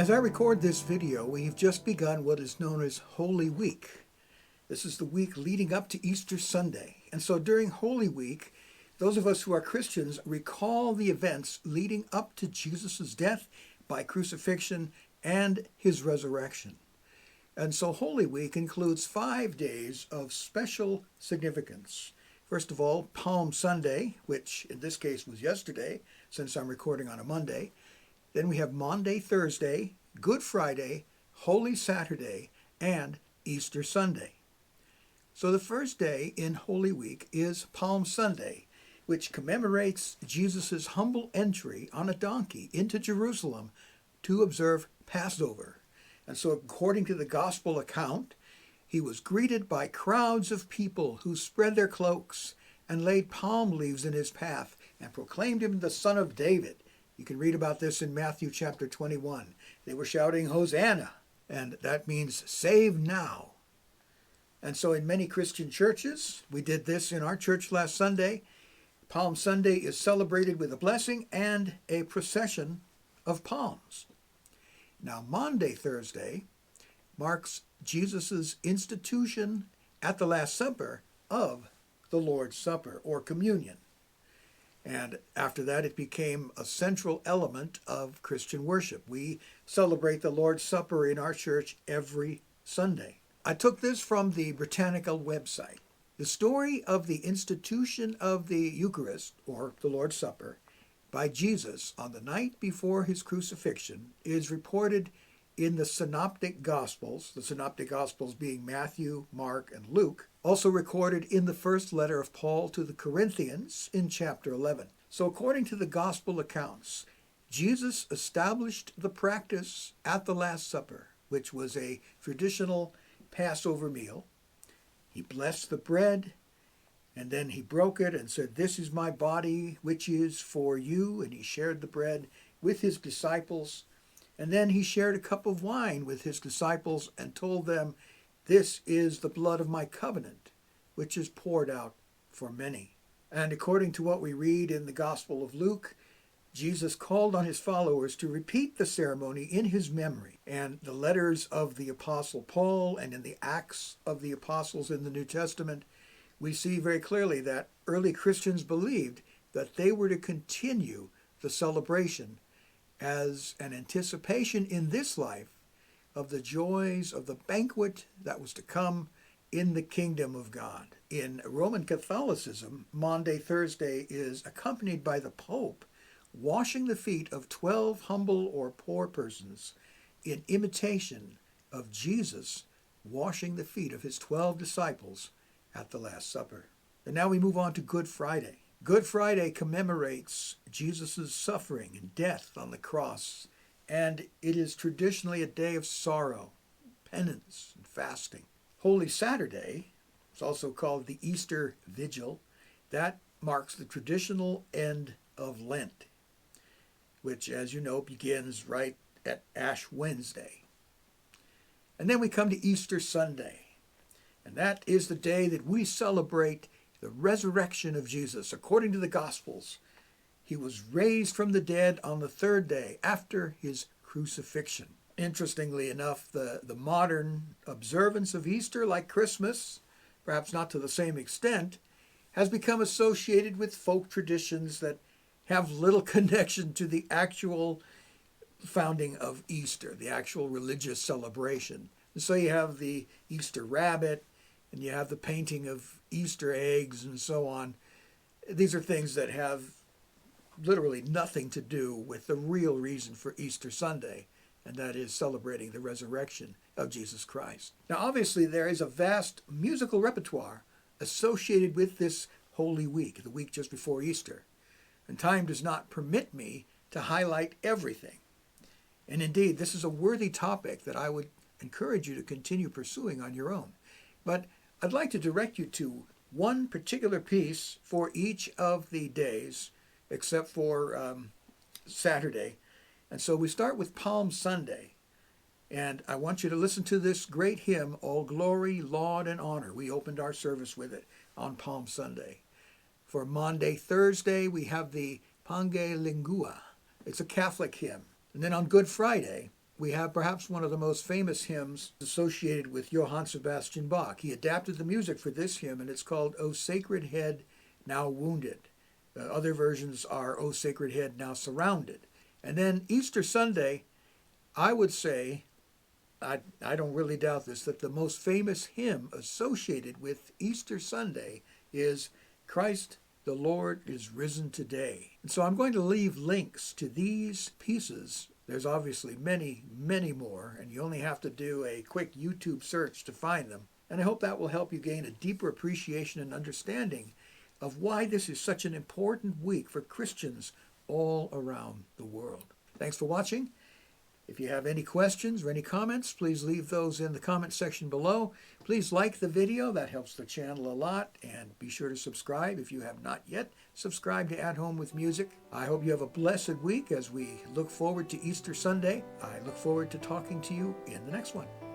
As I record this video, we've just begun what is known as Holy Week. This is the week leading up to Easter Sunday. And so during Holy Week, those of us who are Christians recall the events leading up to Jesus' death by crucifixion and his resurrection. And so Holy Week includes 5 days of special significance. First of all, Palm Sunday, which in this case was yesterday, since I'm recording on a Monday. Then we have Maundy, Thursday, Good Friday, Holy Saturday, and Easter Sunday. So the first day in Holy Week is Palm Sunday, which commemorates Jesus' humble entry on a donkey into Jerusalem to observe Passover. And so according to the Gospel account, he was greeted by crowds of people who spread their cloaks and laid palm leaves in his path and proclaimed him the Son of David. You can read about this in Matthew chapter 21. They were shouting, Hosanna, and that means save now. And so in many Christian churches, we did this in our church last Sunday, Palm Sunday is celebrated with a blessing and a procession of palms. Now, Maundy, Thursday, marks Jesus' institution at the Last Supper of the Lord's Supper, or communion. And after that, it became a central element of Christian worship. We celebrate the Lord's Supper in our church every Sunday. I took this from the Britannica website. The story of the institution of the Eucharist, or the Lord's Supper, by Jesus on the night before his crucifixion is reported in the Synoptic Gospels, the Synoptic Gospels being Matthew, Mark, and Luke, also recorded in the first letter of Paul to the Corinthians in chapter 11. So according to the Gospel accounts, Jesus established the practice at the Last Supper, which was a traditional Passover meal. He blessed the bread, and then he broke it and said, "This is my body, which is for you." And he shared the bread with his disciples. And then he shared a cup of wine with his disciples and told them, "This is the blood of my covenant, which is poured out for many." And according to what we read in the Gospel of Luke, Jesus called on his followers to repeat the ceremony in his memory. And the letters of the Apostle Paul and in the Acts of the Apostles in the New Testament, we see very clearly that early Christians believed that they were to continue the celebration as an anticipation in this life of the joys of the banquet that was to come in the kingdom of God. In Roman Catholicism, Maundy, Thursday is accompanied by the Pope washing the feet of 12 humble or poor persons in imitation of Jesus washing the feet of his 12 disciples at the Last Supper. And now we move on to Good Friday. Good Friday commemorates Jesus' suffering and death on the cross, and it is traditionally a day of sorrow, penance, and fasting. Holy Saturday is also called the Easter Vigil. That marks the traditional end of Lent, which, as you know, begins right at Ash Wednesday. And then we come to Easter Sunday, and that is the day that we celebrate the resurrection of Jesus. According to the Gospels, he was raised from the dead on the 3rd day after his crucifixion. Interestingly enough, the modern observance of Easter, like Christmas, perhaps not to the same extent, has become associated with folk traditions that have little connection to the actual founding of Easter, the actual religious celebration. And so you have the Easter rabbit, and you have the painting of Easter eggs and so on. These are things that have literally nothing to do with the real reason for Easter Sunday, and that is celebrating the resurrection of Jesus Christ. Now, obviously, there is a vast musical repertoire associated with this Holy Week, the week just before Easter. And time does not permit me to highlight everything. And indeed, this is a worthy topic that I would encourage you to continue pursuing on your own. But I'd like to direct you to one particular piece for each of the days, except for Saturday. And so we start with Palm Sunday. And I want you to listen to this great hymn, All Glory, Laud, and Honor. We opened our service with it on Palm Sunday. For Maundy, Thursday, we have the Pange Lingua. It's a Catholic hymn. And then on Good Friday, we have perhaps one of the most famous hymns associated with Johann Sebastian Bach. He adapted the music for this hymn, and it's called O Sacred Head Now Wounded. Other versions are O Sacred Head Now Surrounded. And then Easter Sunday, I would say, I don't really doubt this, that the most famous hymn associated with Easter Sunday is Christ the Lord is Risen Today. And so I'm going to leave links to these pieces. There's obviously many, many more, and you only have to do a quick YouTube search to find them. And I hope that will help you gain a deeper appreciation and understanding of why this is such an important week for Christians all around the world. Thanks for watching. If you have any questions or any comments, please leave those in the comment section below. Please like the video. That helps the channel a lot. And be sure to subscribe if you have not yet subscribed to At Home with Music. I hope you have a blessed week as we look forward to Easter Sunday. I look forward to talking to you in the next one.